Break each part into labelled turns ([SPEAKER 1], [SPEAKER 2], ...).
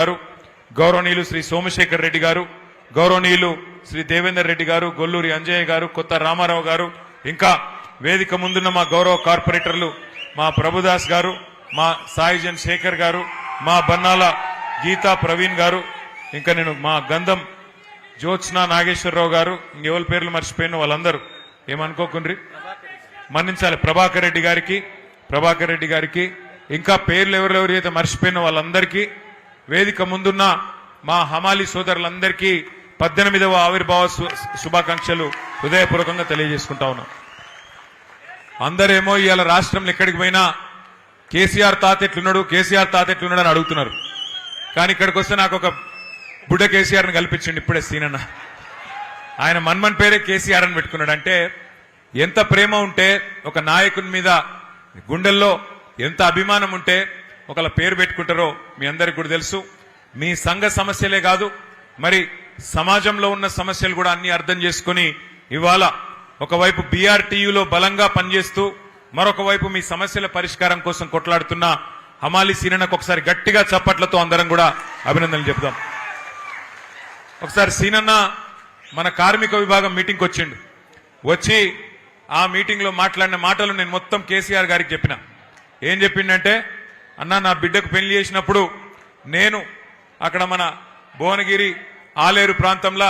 [SPEAKER 1] గారు, గౌరవనీయులు శ్రీ సోమశేఖర్ రెడ్డి గారు, గౌరవనీయులు శ్రీ దేవేందర్ రెడ్డి గారు, గొల్లూరి అంజయ్య గారు, కొత్త రామారావు గారు, ఇంకా వేదిక ముందున్న మా గౌరవ కార్పొరేటర్లు మా ప్రభుదాస్ గారు, మా సాయిజన్ శేఖర్ గారు, మా బన్నాల గీతా ప్రవీణ్ గారు, ఇంకా నేను మా గంధం జ్యోత్స్న నాగేశ్వరరావు గారు, ఇంకెవరి పేర్లు మర్చిపోయిన వాళ్ళందరూ ఏమనుకోకుండ్రి, మన్నించాలి. ప్రభాకర్ రెడ్డి గారికి ఇంకా పేర్లు ఎవరెవరైతే మర్చిపోయిన వాళ్ళందరికీ, వేదిక ముందున్న మా హమాలి సోదరులందరికీ 18వ ఆవిర్భావ శుభాకాంక్షలు హృదయపూర్వకంగా తెలియజేసుకుంటా ఉన్నాం. అందరేమో ఇవాళ రాష్ట్రంలో ఎక్కడికి పోయినా కేసీఆర్ తాతెట్లున్నాడు అని అడుగుతున్నారు. కానీ ఇక్కడికి వస్తే నాకు ఒక బుడ్డ కేసీఆర్ని కల్పించండి ఇప్పుడే సీనన్న. ఆయన మన్మన్ పేరే కేసీఆర్ అని పెట్టుకున్నాడు. అంటే ఎంత ప్రేమ ఉంటే ఒక నాయకుని మీద గుండెల్లో ఎంత అభిమానం ఉంటే ఒకళ్ళ పేరు పెట్టుకుంటారో మీ అందరికి కూడా తెలుసు. మీ సంఘ సమస్యలే కాదు, మరి సమాజంలో ఉన్న సమస్యలు కూడా అన్ని అర్థం చేసుకుని ఇవాళ ఒకవైపు బీఆర్టీయూలో బలంగా పనిచేస్తూ మరొక వైపు మీ సమస్యల పరిష్కారం కోసం కొట్లాడుతున్న హమాలి సీనన్నకు ఒకసారి గట్టిగా చప్పట్లతో అందరం కూడా అభినందనలు చెప్దాం. ఒకసారి సీనన్న మన కార్మిక విభాగం మీటింగ్కి వచ్చిండు. వచ్చి ఆ మీటింగ్ లో మాట్లాడిన మాటలు నేను మొత్తం కేసీఆర్ గారికి చెప్పిన. ఏం చెప్పిండంటే, అన్న నా బిడ్డకు పెళ్లి చేసినప్పుడు నేను అక్కడ మన భువనగిరి ఆలేరు ప్రాంతంలో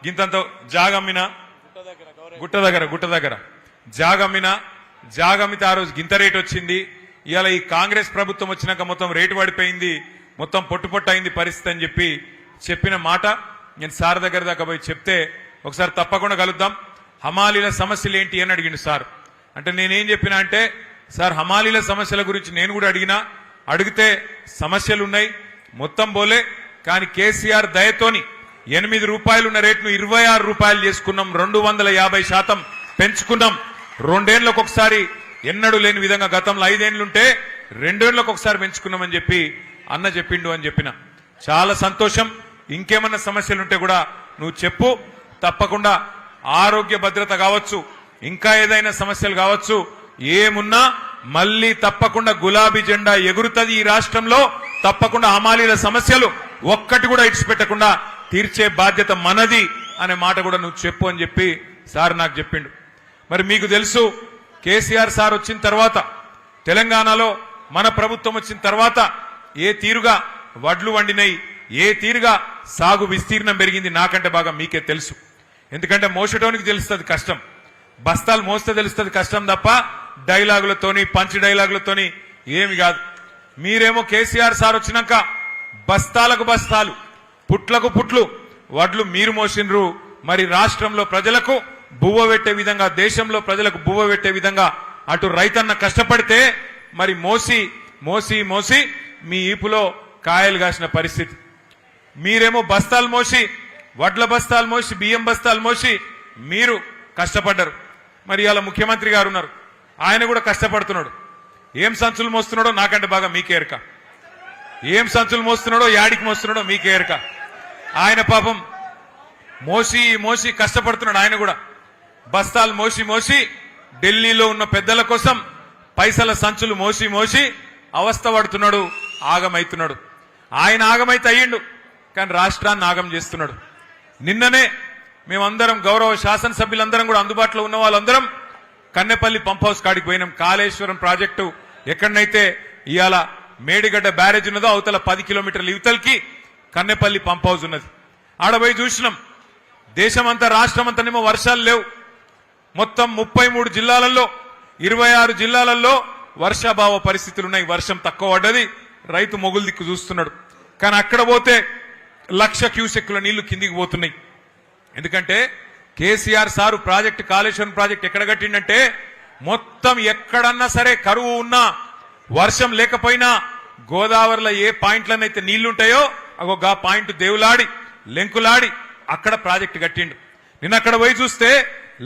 [SPEAKER 1] గింతంత జాగమ్మిన గుట్ట దగ్గర జాగమ్మితే ఆ రోజు గింత రేటు వచ్చింది. ఇవాళ ఈ కాంగ్రెస్ ప్రభుత్వం వచ్చినాక మొత్తం రేటు పడిపోయింది, మొత్తం పొట్టు అయింది పరిస్థితి అని చెప్పిన మాట నేను సార్ దగ్గర దాకా పోయి చెప్తే, ఒకసారి తప్పకుండా కలుద్దాం, హమాలీల సమస్యలు ఏంటి అని అడిగిండు సార్. అంటే నేనేం చెప్పినా అంటే, సార్ హమాలీల సమస్యల గురించి నేను కూడా అడిగితే సమస్యలున్నాయి మొత్తం పోలే, కానీ కేసీఆర్ దయతోని 8 రూపాయలు ఉన్న రేట్ను 26 రూపాయలు చేసుకున్నాం, 250% పెంచుకున్నాం. 2 ఏళ్లకు ఒకసారి ఎన్నడూ లేని విధంగా గతంలో 5 ఏళ్లుంటే 2 ఏళ్లకు ఒకసారి పెంచుకున్నామని చెప్పి అన్న చెప్పిండు అని చెప్పిన. చాలా సంతోషం. ఇంకేమన్నా సమస్యలుంటే కూడా నువ్వు చెప్పు, తప్పకుండా ఆరోగ్య భద్రత కావచ్చు, ఇంకా ఏదైనా సమస్యలు కావచ్చు, ఏమున్నా మళ్ళీ తప్పకుండా గులాబీ జెండా ఎగురుతుంది ఈ రాష్ట్రంలో. తప్పకుండా హమాలీల సమస్యలు ఒక్కటి కూడా ఇడిచిపెట్టకుండా తీర్చే బాధ్యత మనది అనే మాట కూడా నువ్వు చెప్పు అని చెప్పి సార్ నాకు చెప్పిండు. మరి మీకు తెలుసు, కేసీఆర్ సార్ వచ్చిన తర్వాత తెలంగాణలో మన ప్రభుత్వం వచ్చిన తర్వాత ఏ తీరుగా వడ్లు వండినాయి, ఏ తీరుగా సాగు విస్తీర్ణం పెరిగింది నాకంటే బాగా మీకే తెలుసు. ఎందుకంటే మోసటోనికి తెలుస్తుంది కష్టం, బస్తాలు మోస్తే తెలుస్తుంది కష్టం తప్ప డైలాగులతోని పంచ్ డైలాగులతోని ఏమి కాదు. మీరేమో కేసీఆర్ సార్ వచ్చినాక బస్తాలకు బస్తాలు పుట్లకు పుట్లు వడ్లు మీరు మోసిండ్రు. మరి రాష్ట్రంలో ప్రజలకు బువ్వ పెట్టే విధంగా, దేశంలో ప్రజలకు బువ్వ పెట్టే విధంగా అటు రైతన్న కష్టపడితే మరి మోసి మోసి మోసి మీ ఈపులో కాయలు కాసిన పరిస్థితి. మీరేమో బస్తాలు మోసి, వడ్ల బస్తాలు మోసి, బియ్యం బస్తాలు మోసి మీరు కష్టపడ్డారు. మరి ఇవాళ ముఖ్యమంత్రి గారు ఉన్నారు, ఆయన కూడా కష్టపడుతున్నాడు. ఏం సంచులు మోస్తున్నాడో నాకంటే బాగా మీకే ఎరక, ఏం సంచులు మోస్తున్నాడో యాడికి మోస్తున్నాడో మీకే ఎరక. ఆయన పాపం మోసి మోసి కష్టపడుతున్నాడు. ఆయన కూడా బస్తాలు మోసి మోసి ఢిల్లీలో ఉన్న పెద్దల కోసం పైసల సంచులు మోసి మోసి అవస్థ పడుతున్నాడు, ఆగమైతున్నాడు. ఆయన ఆగమైతే అయ్యిండు, కానీ రాష్ట్రాన్ని ఆగం చేస్తున్నాడు. నిన్ననే మేమందరం గౌరవ శాసనసభ్యులందరం కూడా అందుబాటులో ఉన్న వాళ్ళందరం కన్నెపల్లి పంప్ హౌస్ కాడికి పోయినాం. కాళేశ్వరం ప్రాజెక్టు ఎక్కడనైతే ఇవాళ మేడిగడ్డ బ్యారేజ్ ఉన్నదో అవతల 10 కిలోమీటర్ల యువతలకి కన్నెపల్లి పంప్ హౌస్ ఉన్నది. ఆడపోయి చూసినాం. దేశమంతా రాష్ట్రమంతానేమో వర్షాలు లేవు. మొత్తం 33 జిల్లాలలో 26 జిల్లాలలో వర్షాభావ పరిస్థితులున్నాయి. వర్షం తక్కువ పడ్డది, రైతు మొగులు దిక్కు చూస్తున్నాడు. కానీ అక్కడ పోతే 1,00,000 క్యూసెక్కుల నీళ్లు కిందికి పోతున్నాయి. ఎందుకంటే KCR sir project, Kaleshwaram project ఎక్కడ కట్టిండంటే, మొత్తం ఎక్కడన్నా సరే కరువు ఉన్నా వర్షం లేకపోయినా గోదావరిలో ఏ పాయింట్లనైతే నీళ్లుంటాయో అగో పాయింట్ దేవులాడి లెంకులాడి అక్కడ ప్రాజెక్టు కట్టిండు. నిన్న అక్కడ పోయి చూస్తే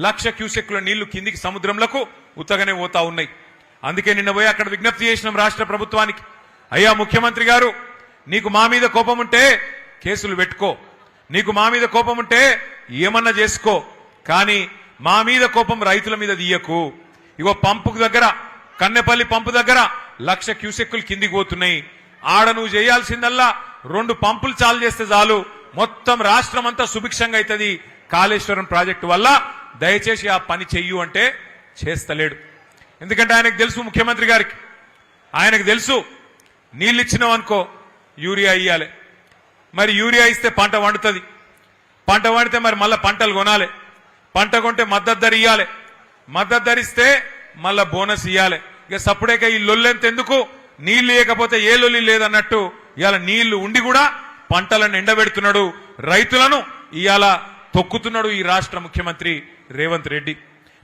[SPEAKER 1] 1,00,000 క్యూసెక్కుల నీళ్లు కిందికి సముద్రంలకు ఉత్తగానే పోతా ఉన్నాయి. అందుకే నిన్న పోయి అక్కడ విజ్ఞప్తి చేసినాం రాష్ట్ర ప్రభుత్వానికి, అయ్యా ముఖ్యమంత్రి గారు, నీకు మా మీద కోపం ఉంటే కేసులు పెట్టుకో, నీకు మా మీద కోపం ఉంటే ఏమన్నా చేసుకో, కానీ మా మీద కోపం రైతుల మీద తీయకు. ఇగో పంపు దగ్గర, కన్నెపల్లి పంపు దగ్గర 1,00,000 క్యూసెక్కులు కిందికి పోతున్నాయి. ఆడ నువ్వు చేయాల్సిందల్లా 2 పంపులు చాలు చేస్తే చాలు మొత్తం రాష్ట్రం అంతా సుభిక్షంగా అవుతుంది కాళేశ్వరం ప్రాజెక్టు వల్ల, దయచేసి ఆ పని చెయ్యు అంటే చేస్తలేడు. ఎందుకంటే ఆయనకు తెలుసు, ముఖ్యమంత్రి గారికి ఆయనకు తెలుసు, నీళ్ళు ఇచ్చినాం అనుకో యూరియా ఇయ్యాలి, మరి యూరియా ఇస్తే పంట వండుతుంది, పంట వండితే మరి మళ్ళీ పంటలు కొనాలి, పంట కొంటే మద్దతు ధర ఇయ్యాలి, మద్దతు ధరిస్తే మళ్ళా బోనస్ ఇయ్యాలి. ఇక సప్పుడేక ఈ లొల్లెంత ఎందుకు, నీళ్లు లేకపోతే ఏ లొల్లి లేదన్నట్టు ఇవాళ నీళ్లు ఉండి కూడా పంటలను ఎండబెడుతున్నాడు, రైతులను ఇవాళ తొక్కుతున్నాడు ఈ రాష్ట్ర ముఖ్యమంత్రి రేవంత్ రెడ్డి.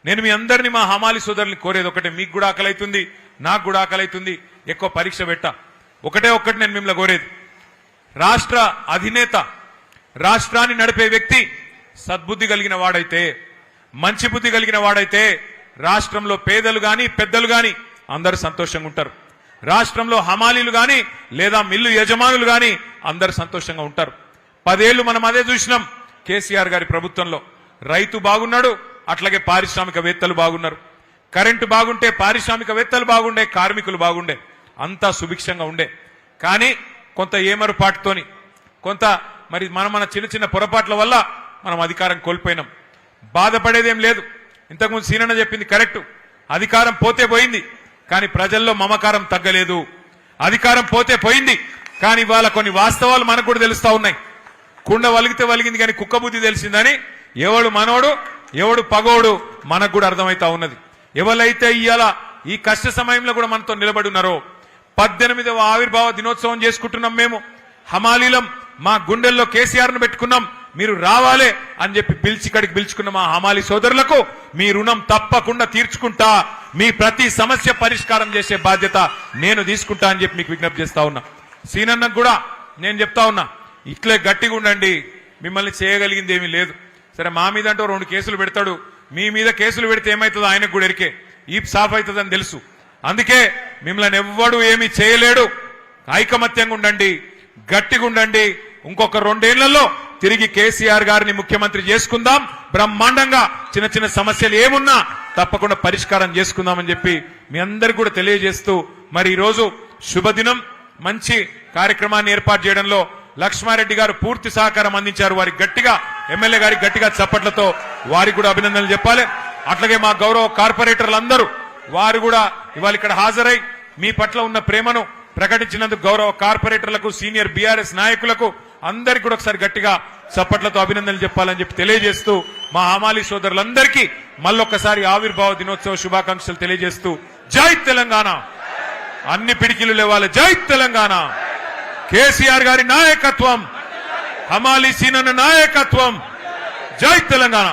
[SPEAKER 1] నేను మీ అందరినీ, మా హమాలి సోదరుల్ని కోరేది ఒకటే, మీకు కూడా ఆకలైతుంది, నాకు కూడా ఆకలైతుంది, ఎక్కువ పరీక్ష పెట్టా. ఒకటే ఒక్కటి నేను మిమ్మల్ని కోరేది, రాష్ట్ర అధినేత, రాష్ట్రాన్ని నడిపే వ్యక్తి సద్బుద్ధి కలిగిన వాడైతే, మంచి బుద్ధి కలిగిన వాడైతే రాష్ట్రంలో పేదలు గాని పెద్దలు గాని అందరూ సంతోషంగా ఉంటారు. రాష్ట్రంలో హమాలీలు గాని లేదా మిల్లు యజమానులు గాని అందరూ సంతోషంగా ఉంటారు. 10 ఏళ్లు మనం అదే చూసినాం కేసీఆర్ గారి ప్రభుత్వంలో. రైతు బాగున్నాడు, అట్లాగే పారిశ్రామికవేత్తలు బాగున్నారు. కరెంటు బాగుంటే పారిశ్రామికవేత్తలు బాగుండే, కార్మికులు బాగుండే, అంతా సుభిక్షంగా ఉండే. కానీ కొంత ఏమరుపాటుతోని, కొంత మరి మన చిన్న చిన్న పొరపాట్ల వల్ల మనం అధికారం కోల్పోయినాం. బాధపడేదేం లేదు. ఇంతకుముందు సీనన్న చెప్పింది కరెక్ట్, అధికారం పోతే పోయింది కానీ ప్రజల్లో మమకారం తగ్గలేదు. అధికారం పోతే పోయింది కానీ ఇవాళ కొన్ని వాస్తవాలు మనకు కూడా తెలుస్తా ఉన్నాయి. కుండ వలిగితే వలిగింది కానీ కుక్క బుద్ధి తెలిసిందని, ఎవడు మనోడు ఎవడు పగోడు మనకు కూడా అర్థమైతా ఉన్నది. ఎవరైతే ఇవాళ ఈ కష్ట సమయంలో కూడా మనతో నిలబడి ఉన్నారో, 18వ ఆవిర్భావ దినోత్సవం చేసుకుంటున్నాం మేము హమాలీలం, మా గుండెల్లో కేసీఆర్ ను పెట్టుకున్నాం, మీరు రావాలే అని చెప్పి ఇక్కడికి పిలుచుకున్న మా హమాలి సోదరులకు మీ రుణం తప్పకుండా తీర్చుకుంటా, మీ ప్రతి సమస్య పరిష్కారం చేసే బాధ్యత నేను తీసుకుంటా అని చెప్పి మీకు విజ్ఞప్తి చేస్తా ఉన్నా. సీనన్నకు కూడా నేను చెప్తా ఉన్నా, ఇట్లే గట్టిగా ఉండండి, మిమ్మల్ని చేయగలిగింది ఏమీ లేదు. సరే మా మీద అంటూ 2 కేసులు పెడతాడు, మీ మీద కేసులు పెడితే ఏమవుతుందో ఆయనకు కూడా ఎరికే, ఈప్ సాఫ్ అవుతుందని తెలుసు. అందుకే మిమ్మల్ని ఎవ్వడు ఏమీ చేయలేడు. ఐకమత్యంగా ఉండండి, గట్టిగా ఉండండి. ఇంకొక 2 ఏళ్లలో తిరిగి కేసీఆర్ గారిని ముఖ్యమంత్రి చేసుకుందాం, బ్రహ్మాండంగా చిన్న చిన్న సమస్యలు ఏమున్నా తప్పకుండా పరిష్కారం చేసుకుందామని చెప్పి మీ అందరికీ కూడా తెలియజేస్తూ, మరి ఈ రోజు శుభదినం, మంచి కార్యక్రమాన్ని ఏర్పాటు చేయడంలో లక్ష్మారెడ్డి గారు పూర్తి సహకారం అందించారు. వారికి గట్టిగా, ఎమ్మెల్యే గారికి గట్టిగా చప్పట్లతో వారికి కూడా అభినందనలు చెప్పాలి. అట్లాగే మా గౌరవ కార్పొరేటర్లందరూ వారు కూడా ఇవాళ ఇక్కడ హాజరై మీ పట్ల ఉన్న ప్రేమను ప్రకటించినందుకు గౌరవ కార్పొరేటర్లకు, సీనియర్ బీఆర్ఎస్ నాయకులకు అందరికీ కూడా ఒకసారి గట్టిగా చప్పట్లతో అభినందనలు చెప్పాలని చెప్పి తెలియజేస్తూ, మా హమాలి సోదరులందరికీ మళ్ళొక్కసారి ఆవిర్భావ దినోత్సవ శుభాకాంక్షలు తెలియజేస్తూ, జై తెలంగాణ, అన్ని పిడికిలు లేవాలి, జై తెలంగాణ, కేసీఆర్ గారి నాయకత్వం, హమాలి సీనన్న నాయకత్వం, జై తెలంగాణ.